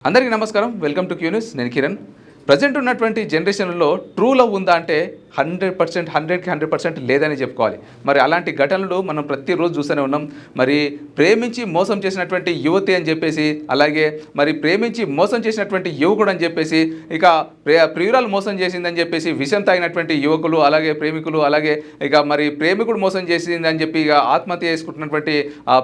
అందరికీ నమస్కారం. Welcome to Q news. నేను కిరణ్. ప్రజెంట్ ఉన్నటువంటి జనరేషన్లో ట్రూ లవ్ ఉందా అంటే 100%, 100కి 100% లేదని చెప్పుకోవాలి. మరి అలాంటి ఘటనలు మనం ప్రతిరోజు చూస్తూనే ఉన్నాం. మరి ప్రేమించి మోసం చేసినటువంటి యువతి అని చెప్పేసి, అలాగే మరి ప్రేమించి మోసం చేసినటువంటి యువకుడు అని చెప్పేసి, ఇక ప్రియురాలు మోసం చేసిందని చెప్పేసి విషం తాగినటువంటి యువకులు, అలాగే ప్రేమికులు, అలాగే ఇక మరి ప్రేమికుడు మోసం చేసిందని చెప్పి ఇక ఆత్మహత్య చేసుకుంటున్నటువంటి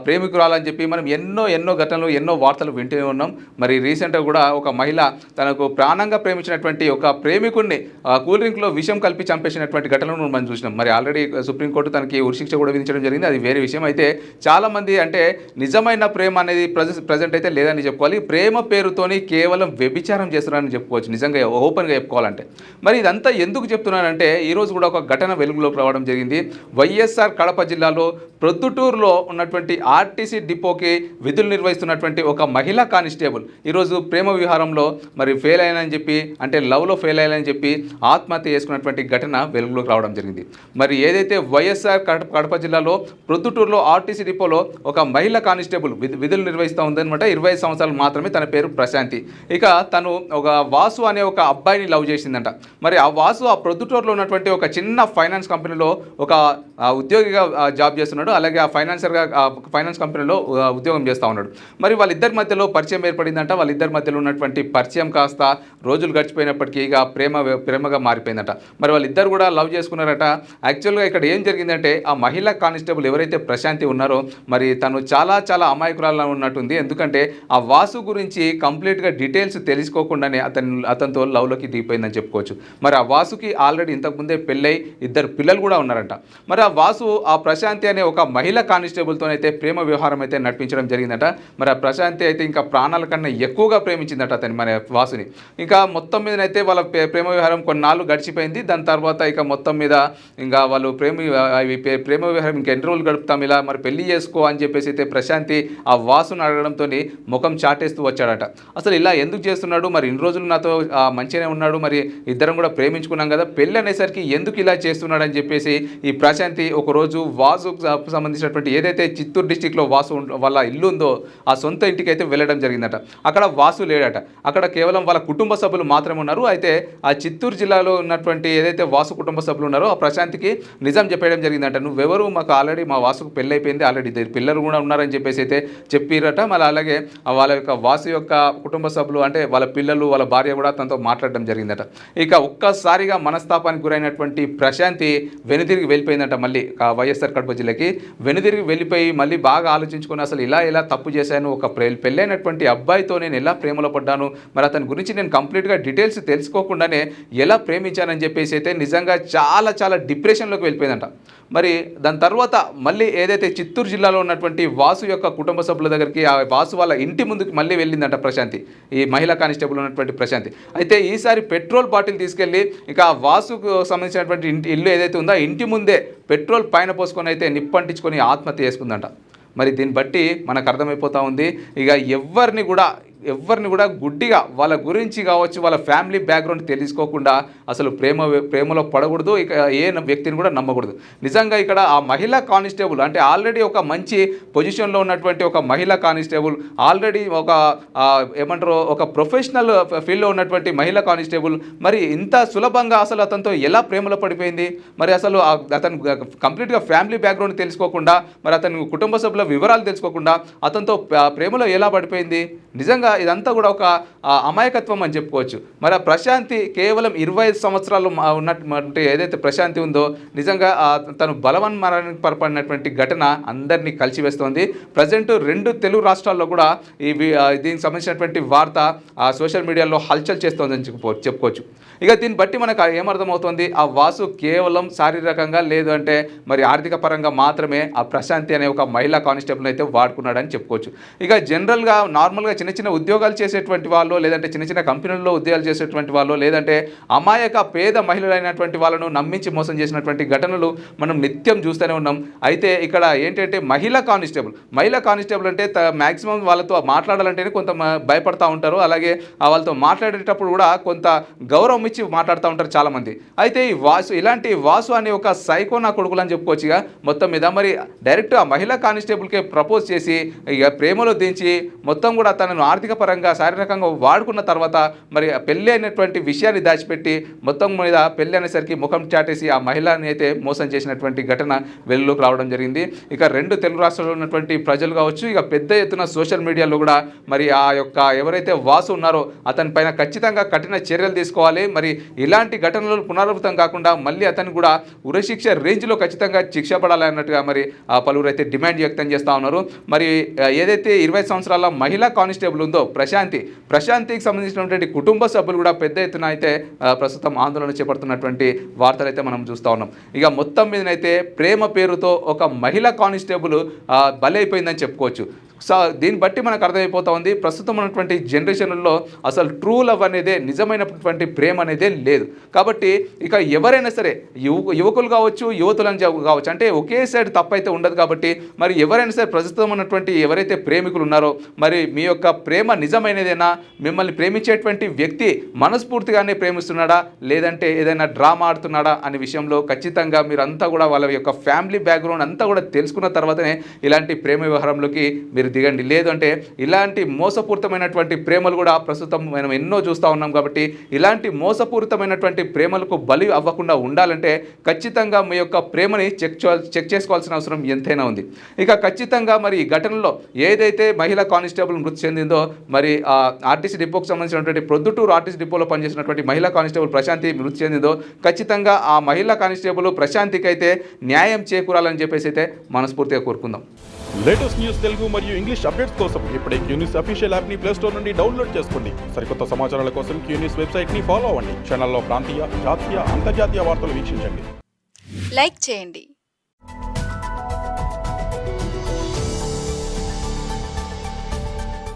ప్రేమికురాలని చెప్పి మనం ఎన్నో ఘటనలు, ఎన్నో వార్తలు వింటూనే ఉన్నాం. మరి రీసెంట్గా కూడా ఒక మహిళ తనకు ప్రాణంగా ప్రేమించినటువంటి ఒక ప్రేమికుడిని కూల్ డ్రింక్లో విషం కలిపి చంపేసినటువంటి ఘటనను మనం చూసినాం. మరి ఆల్రెడీ సుప్రీంకోర్టు తనకి ఉరిశిక్ష కూడా విధించడం జరిగింది. అది వేరే విషయం. అయితే చాలామంది అంటే నిజమైన ప్రేమ అనేది ప్రజెంట్ అయితే లేదని చెప్పుకోవాలి. ప్రేమ పేరుతోని కేవలం వ్యభిచారం చేస్తున్నారని చెప్పుకోవచ్చు, నిజంగా ఓపెన్గా చెప్పుకోవాలంటే. మరి ఇదంతా ఎందుకు చెప్తున్నానంటే ఈరోజు కూడా ఒక ఘటన వెలుగులోకి రావడం జరిగింది. వైఎస్ఆర్ కడప జిల్లాలో ప్రొద్దుటూరులో ఉన్నటువంటి ఆర్టీసీ డిపోకి విధులు నిర్వహిస్తున్నటువంటి ఒక మహిళా కానిస్టేబుల్ ఈరోజు ప్రేమ విహారంలో మరి ఫెయిల్ అయ్యానని చెప్పి, అంటే లవ్లో ఫెయిల్ అయ్యానని చెప్పి ఆత్మహత్య చేసుకున్నటువంటి ఘటన వెలుగులోకి రావడం జరిగింది. మరి ఏదైతే వైఎస్ఆర్ కడప జిల్లాలో ప్రొద్దుటూరులో ఆర్టీసీ డిపోలో ఒక మహిళా కానిస్టేబుల్ విధులు నిర్వహిస్తూ ఉందన్నమాట. 25 సంవత్సరాలు మాత్రమే. తన పేరు ప్రశాంతి. ఇక తను ఒక వాసు అనే ఒక అబ్బాయిని లవ్ చేసిందంట. మరి ఆ వాసు ఆ ప్రొద్దుటూరులో ఉన్నటువంటి ఒక చిన్న ఫైనాన్స్ కంపెనీలో ఒక ఉద్యోగిగా జాబ్ చేస్తున్నాడు. అలాగే ఆ ఫైనాన్స్ కంపెనీలో ఉద్యోగం చేస్తూ ఉన్నాడు. మరి వాళ్ళిద్దరి మధ్యలో పరిచయం ఏర్పడిందంట. వాళ్ళిద్దరి మధ్యలో ఉన్నటువంటి పరిచయం కాస్త రోజులు గడిచిపోయినప్పటికీ ఇక ప్రేమగా మారిపోయిందట. మరి వాళ్ళిద్దరు కూడా లవ్ చేసుకున్నారట. యాక్చువల్గా ఇక్కడ ఏం జరిగిందంటే ఆ మహిళా కానిస్టేబుల్ ఎవరైతే ప్రశాంతి ఉన్నారో మరి తను చాలా అమాయకురాలా ఉన్నట్టుంది. ఎందుకంటే ఆ వాసు గురించి కంప్లీట్గా డీటెయిల్స్ తెలుసుకోకుండానే అతనితో లవ్లోకి దిగిపోయిందని చెప్పుకోవచ్చు. మరి ఆ వాసుకి ఆల్రెడీ ఇంతకుముందే పెళ్ళై 2 పిల్లలు కూడా ఉన్నారంట. మరి ఆ వాసు ఆ ప్రశాంతి అనే ఒక మహిళా కానిస్టేబుల్తోనైతే ప్రేమ వ్యవహారం అయితే నడిపించడం జరిగిందట. మరి ఆ ప్రశాంతి అయితే ఇంకా ప్రాణాల కన్నా ఎక్కువగా ప్రేమించిందట అతని మన వాసుని. ఇంకా మొత్తం మీదనైతే వాళ్ళ ప్రేమ వ్యవహారం కొన్నాళ్ళు గడిచిపోయింది. దాని తర్వాత ఇక మొత్తం మీద ఇంకా వాళ్ళు ప్రేమ వ్యవహారం ఇంకా ఎన్ని రోజులు గడుపుతాం ఇలా, మరి పెళ్లి చేసుకో అని చెప్పేసి అయితే ప్రశాంతి ఆ వాసును అడగడంతో ముఖం చాటేస్తూ వచ్చాడట. అసలు ఇలా ఎందుకు చేస్తున్నాడు, మరి ఇన్ని రోజులు నాతో మంచిగానే ఉన్నాడు, మరి ఇద్దరం కూడా ప్రేమించుకున్నాం కదా, పెళ్ళి అనేసరికి ఎందుకు ఇలా చేస్తున్నాడు అని చెప్పేసి ఈ ప్రశాంతి ఒకరోజు వాసుకు సంబంధించినటువంటి ఏదైతే చిత్తూరు డిస్టిక్లో వాసు వాళ్ళ ఇల్లు ఉందో ఆ సొంత ఇంటికి అయితే వెళ్ళడం జరిగిందట. అక్కడ వాసు లేడట. అక్కడ కేవలం వాళ్ళ కుటుంబ సభ్యులు మాత్రమే ఉన్నారు. అయితే ఆ చిత్తూరు జిల్లాలో ఉన్నటువంటి ఏదైతే వాసు కుటుంబ సభ్యులు ఉన్నారో ఆ ప్రశాంతికి నిజం చెప్పడం జరిగిందట. నువ్వెవరు, మాకు ఆల్రెడీ మా వాసుకు పెళ్ళి అయిపోయింది, ఆల్రెడీ 2 పిల్లలు కూడా ఉన్నారని చెప్పేసి అయితే చెప్పిరట. మళ్ళీ అలాగే వాళ్ళ యొక్క వాసు యొక్క కుటుంబ సభ్యులు అంటే వాళ్ళ పిల్లలు, వాళ్ళ భార్య కూడా తనతో మాట్లాడడం జరిగిందట. ఇక ఒక్కసారిగా మనస్తాపానికి గురైనటువంటి ప్రశాంతి వెనుదిరిగి వెళ్ళిపోయిందట. మళ్ళీ వైఎస్ఆర్ కడప జిల్లాకి వెనుదిరిగి వెళ్ళిపోయి మళ్ళీ బాగా ఆలోచించుకొని అసలు ఇలా తప్పు చేశాను, ఒక పెళ్ళైనటువంటి అబ్బాయితో నేను ఎలా ప్రేమలో పడ్డాను, మరి అతని గురించి నేను కంప్లీట్గా డీటెయిల్స్ తెలుసుకోకుండానే ఎలా ప్రేమించానని చెప్పేసి అయితే నిజంగా చాలా డిప్రెషన్లోకి వెళ్ళిపోయిందంట. మరి దాని తర్వాత మళ్ళీ ఏదైతే చిత్తూరు జిల్లాలో ఉన్నటువంటి వాసు యొక్క కుటుంబ సభ్యుల దగ్గరికి ఆ వాసు వాళ్ళ ఇంటి ముందుకు మళ్ళీ వెళ్ళిందంట ప్రశాంతి, ఈ మహిళా కానిస్టేబుల్ ఉన్నటువంటి ప్రశాంతి. అయితే ఈసారి పెట్రోల్ బాటిల్ తీసుకెళ్ళి ఇక ఆ వాసుకు సంబంధించినటువంటి ఇల్లు ఏదైతే ఉందో ఆ ఇంటి ముందే పెట్రోల్ పైన పోసుకొని అయితే నిప్పంటించుకొని ఆత్మహత్య చేసుకుందంట. మరి దీన్ని బట్టి మనకు అర్థమైపోతూ ఉంది, ఇక ఎవరిని కూడా గుడ్డిగా వాళ్ళ గురించి కావచ్చు, వాళ్ళ ఫ్యామిలీ బ్యాక్గ్రౌండ్ తెలుసుకోకుండా అసలు ప్రేమలో పడకూడదు. ఇక ఏ వ్యక్తిని కూడా నమ్మకూడదు. నిజంగా ఇక్కడ ఆ మహిళా కానిస్టేబుల్ అంటే ఆల్రెడీ ఒక మంచి పొజిషన్లో ఉన్నటువంటి ఒక మహిళా కానిస్టేబుల్, ఆల్రెడీ ఒక ప్రొఫెషనల్ ఫీల్డ్లో ఉన్నటువంటి మహిళా కానిస్టేబుల్ మరి ఇంత సులభంగా అసలు అతనితో ఎలా ప్రేమలో పడిపోయింది? మరి అసలు అతను కంప్లీట్గా ఫ్యామిలీ బ్యాక్గ్రౌండ్ తెలుసుకోకుండా, మరి అతని కుటుంబ సభ్యుల వివరాలు తెలుసుకోకుండా అతనితో ప్రేమలో ఎలా పడిపోయింది? నిజంగా ఇదంతా కూడా ఒక అమాయకత్వం అని చెప్పుకోవచ్చు. మరి ఆ ప్రశాంతి కేవలం 25 సంవత్సరాలు ఉన్నటువంటి ఏదైతే ప్రశాంతి ఉందో నిజంగా తను బలవన్మరణానికి పడినటువంటి ఘటన అందరినీ కలిసివేస్తోంది. ప్రజెంట్ 2 తెలుగు రాష్ట్రాల్లో కూడా దీనికి సంబంధించినటువంటి వార్త సోషల్ మీడియాలో హల్చల్ చేస్తోందని చెప్పుకోవచ్చు. ఇక దీన్ని బట్టి మనకు ఏమర్థమవుతుంది, ఆ వాసు కేవలం శారీరకంగా లేదు అంటే మరి ఆర్థిక పరంగా మాత్రమే ఆ ప్రశాంతి అనే ఒక మహిళా కానిస్టేబుల్ అయితే వాడుకున్నాడని చెప్పుకోవచ్చు. ఇక జనరల్గా నార్మల్గా చిన్న ఉద్యోగాలు చేసేటువంటి వాళ్ళు, లేదంటే చిన్న కంపెనీల్లో ఉద్యోగాలు చేసేటువంటి వాళ్ళు, లేదంటే అమాయక పేద మహిళలైనటువంటి వాళ్ళను నమ్మించి మోసం చేసినటువంటి ఘటనలు మనం నిత్యం చూస్తూనే ఉన్నాం. అయితే ఇక్కడ ఏంటంటే మహిళా కానిస్టేబుల్ అంటే మ్యాక్సిమం వాళ్ళతో మాట్లాడాలంటేనే కొంత భయపడతా ఉంటారు. అలాగే వాళ్ళతో మాట్లాడేటప్పుడు కూడా కొంత గౌరవం ఇచ్చి మాట్లాడుతూ ఉంటారు చాలామంది. అయితే ఇలాంటి వాసు అనే ఒక సైకో నా కొడుకులు అని చెప్పుకోవచ్చుగా మొత్తం మీద. మరి డైరెక్ట్ ఆ మహిళా కానిస్టేబుల్కే ప్రపోజ్ చేసి ఇక ప్రేమలో దించి మొత్తం కూడా తనను ఆర్థిక పరంగా శారీరకంగా వాడుకున్న తర్వాత మరి పెళ్ళి అయినటువంటి విషయాన్ని దాచిపెట్టి మొత్తం మీద పెళ్ళి అనేసరికి ముఖం చాటేసి ఆ మహిళని అయితే మోసం చేసినటువంటి ఘటన వెలుగులోకి రావడం జరిగింది. ఇక 2 తెలుగు రాష్ట్రాల్లో ఉన్నటువంటి ప్రజలు కావచ్చు, ఇక పెద్ద ఎత్తున సోషల్ మీడియాలో కూడా మరి ఆ యొక్క ఎవరైతే వాసు ఉన్నారో అతని పైన ఖచ్చితంగా కఠిన చర్యలు తీసుకోవాలి. మరి ఇలాంటి ఘటనలు పునరావృతం కాకుండా మళ్ళీ అతను కూడా ఉరిశిక్ష రేంజ్లో ఖచ్చితంగా శిక్ష పడాలి అన్నట్టుగా మరి పలువురు అయితే డిమాండ్ వ్యక్తం చేస్తూ ఉన్నారు. మరి ఏదైతే 20 సంవత్సరాల మహిళా కానిస్టేబుల్ ఉందో ప్రశాంతికి సంబంధించినటువంటి కుటుంబ సభ్యులు కూడా పెద్ద ఎత్తున అయితే ప్రస్తుతం ఆందోళన చేపడుతున్నటువంటి వార్తలు అయితే మనం చూస్తూ ఉన్నాం. ఇక మొత్తం మీదనైతే ప్రేమ పేరుతో ఒక మహిళా కానిస్టేబుల్ బలైపోయిందని చెప్పుకోవచ్చు. సో దీన్ని బట్టి మనకు అర్థమైపోతా ఉంది ప్రస్తుతం ఉన్నటువంటి జనరేషన్లో అసలు ట్రూ లవ్ అనేదే, నిజమైనటువంటి ప్రేమ అనేదే లేదు. కాబట్టి ఇక ఎవరైనా సరే యువకులు కావచ్చు, యువతులను కావచ్చు, అంటే ఒకే సైడ్ తప్పైతే ఉండదు. కాబట్టి మరి ఎవరైనా సరే ప్రస్తుతం ఉన్నటువంటి ఎవరైతే ప్రేమికులు ఉన్నారో మరి మీ యొక్క ప్రేమ నిజమైనదేనా, మిమ్మల్ని ప్రేమించేటువంటి వ్యక్తి మనస్ఫూర్తిగానే ప్రేమిస్తున్నాడా లేదంటే ఏదైనా డ్రామా ఆడుతున్నాడా అనే విషయంలో ఖచ్చితంగా మీరంతా కూడా వాళ్ళ యొక్క ఫ్యామిలీ బ్యాక్గ్రౌండ్ అంతా కూడా తెలుసుకున్న తర్వాతనే ఇలాంటి ప్రేమ వ్యవహారంలోకి మీరు దిగండి. లేదంటే ఇలాంటి మోసపూరితమైనటువంటి ప్రేమలు కూడా ప్రస్తుతం మనం ఎన్నో చూస్తూ ఉన్నాం. కాబట్టి ఇలాంటి మోసపూరితమైనటువంటి ప్రేమలకు బలి అవ్వకుండా ఉండాలంటే ఖచ్చితంగా మీ యొక్క ప్రేమని చెక్ చేసుకోవాల్సిన అవసరం ఎంతైనా ఉంది. ఇక ఖచ్చితంగా మరి ఈ ఘటనలో ఏదైతే మహిళా కానిస్టేబుల్ మృతి చెందిందో మరి ఆర్టీసీ డిపోకి సంబంధించినటువంటి ప్రొద్దుటూరు ఆర్టీసీ డిపోలో పనిచేసినటువంటి మహిళా కానిస్టేబుల్ ప్రశాంతి మృతి చెందిందో ఖచ్చితంగా ఆ మహిళా కానిస్టేబుల్ ప్రశాంతికి అయితే న్యాయం చేకూరాలని చెప్పేసి అయితే మనస్ఫూర్తిగా కోరుకుందాం. లేటెస్ట్ న్యూస్ తెలుగు మరియు ఇంగ్లీష్ అప్డేట్స్ కోసం ఇప్పుడే క్యూ న్యూస్ అఫీషియల్ యాప్ ని ప్లే స్టోర్ నుండి డౌన్లోడ్ చేసుకోండి. సరికొత్త సమాచారాల కోసం క్యూ న్యూస్ వెబ్సైట్ ని ఫాలో అవ్వండి. ఛానల్లో ప్రాంతీయ, జాతీయ, అంతర్జాతీయ వార్తలు వీక్షించండి. లైక్ చేయండి.